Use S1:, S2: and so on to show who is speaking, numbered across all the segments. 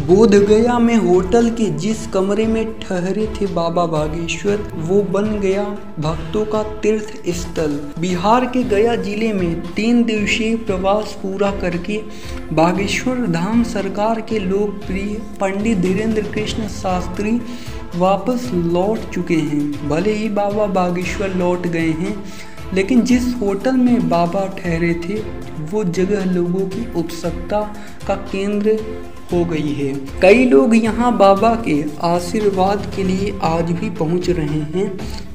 S1: बोध गया में होटल के जिस कमरे में ठहरे थे बाबा बागेश्वर, वो बन गया भक्तों का तीर्थ स्थल। बिहार के गया जिले में 3 दिवसीय प्रवास पूरा करके बागेश्वर धाम सरकार के लोकप्रिय पंडित धीरेन्द्र कृष्ण शास्त्री वापस लौट चुके हैं। भले ही बाबा बागेश्वर लौट गए हैं, लेकिन जिस होटल में बाबा ठहरे थे वो जगह लोगों की उत्सुकता का केंद्र हो गई है। कई लोग यहाँ बाबा के आशीर्वाद के लिए आज भी पहुँच रहे हैं,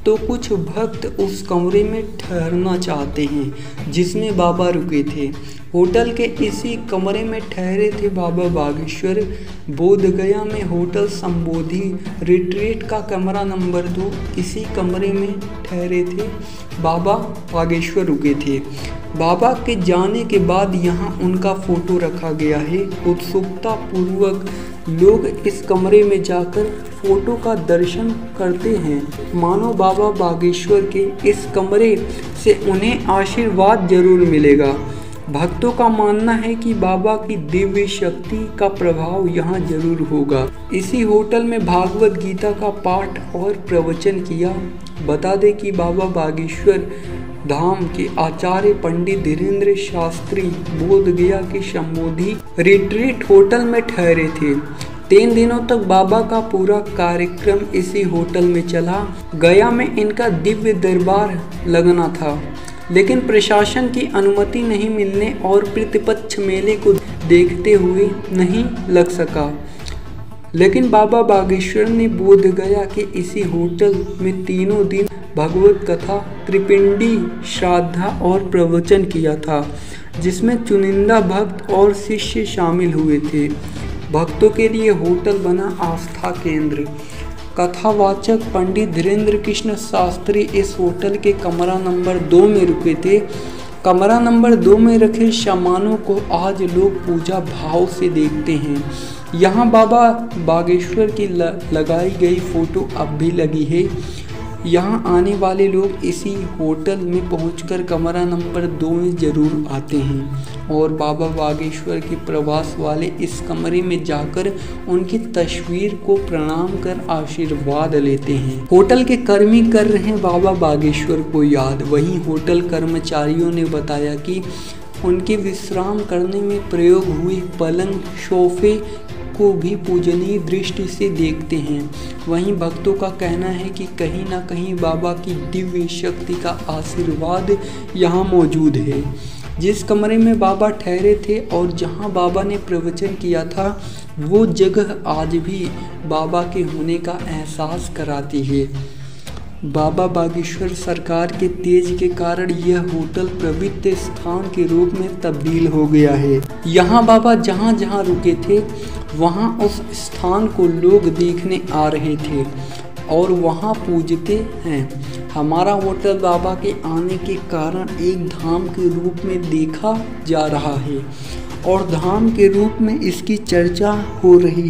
S1: तो कुछ भक्त उस कमरे में ठहरना चाहते हैं जिसमें बाबा रुके थे। होटल के इसी कमरे में ठहरे थे बाबा बागेश्वर। बोध गया में होटल संबोधि रिट्रीट का कमरा नंबर 2, इसी कमरे में ठहरे थे बाबा बागेश्वर रुके थे। बाबा के जाने के बाद यहाँ उनका फोटो रखा गया है। उत्सुकता पूर्वक लोग इस कमरे में जाकर फोटो का दर्शन करते हैं, मानो बाबा बागेश्वर के इस कमरे से उन्हें आशीर्वाद जरूर मिलेगा। भक्तों का मानना है कि बाबा की दिव्य शक्ति का प्रभाव यहाँ जरूर होगा। इसी होटल में भागवत गीता का पाठ और प्रवचन किया। बता दें कि बाबा बागेश्वर धाम के आचार्य पंडित धीरेन्द्र शास्त्री बोध गया के संबोधि रिट्रीट होटल में ठहरे थे। 3 दिनों तक बाबा का पूरा कार्यक्रम इसी होटल में चला। गया में इनका दिव्य दरबार लगना था, लेकिन प्रशासन की अनुमति नहीं मिलने और प्रतिपक्ष मेले को देखते हुए नहीं लग सका। लेकिन बाबा बागेश्वर ने बोध गया के इसी होटल में 3 दिन भगवत कथा, त्रिपिंडी श्राद्धा और प्रवचन किया था, जिसमें चुनिंदा भक्त और शिष्य शामिल हुए थे। भक्तों के लिए होटल बना आस्था केंद्र। कथावाचक पंडित धीरेन्द्र कृष्ण शास्त्री इस होटल के कमरा नंबर 2 में रुके थे। कमरा नंबर 2 में रखे सामानों को आज लोग पूजा भाव से देखते हैं। यहाँ बाबा बागेश्वर की लगाई गई फोटो अब भी लगी है। यहाँ आने वाले लोग इसी होटल में पहुंचकर कमरा नंबर 2 में ज़रूर आते हैं और बाबा बागेश्वर के प्रवास वाले इस कमरे में जाकर उनकी तस्वीर को प्रणाम कर आशीर्वाद लेते हैं। होटल के कर्मी कर रहे हैं बाबा बागेश्वर को याद। वहीं होटल कर्मचारियों ने बताया कि उनके विश्राम करने में प्रयोग हुए पलंग, सोफे को भी पूजनीय दृष्टि से देखते हैं। वहीं भक्तों का कहना है कि कहीं ना कहीं बाबा की दिव्य शक्ति का आशीर्वाद यहाँ मौजूद है। जिस कमरे में बाबा ठहरे थे और जहाँ बाबा ने प्रवचन किया था, वो जगह आज भी बाबा के होने का एहसास कराती है। बाबा बागेश्वर सरकार के तेज के कारण यह होटल पवित्र स्थान के रूप में तब्दील हो गया है। यहाँ बाबा जहाँ जहाँ रुके थे वहाँ उस स्थान को लोग देखने आ रहे थे और वहाँ पूजते हैं। हमारा होटल बाबा के आने के कारण एक धाम के रूप में देखा जा रहा है और धाम के रूप में इसकी चर्चा हो रही है।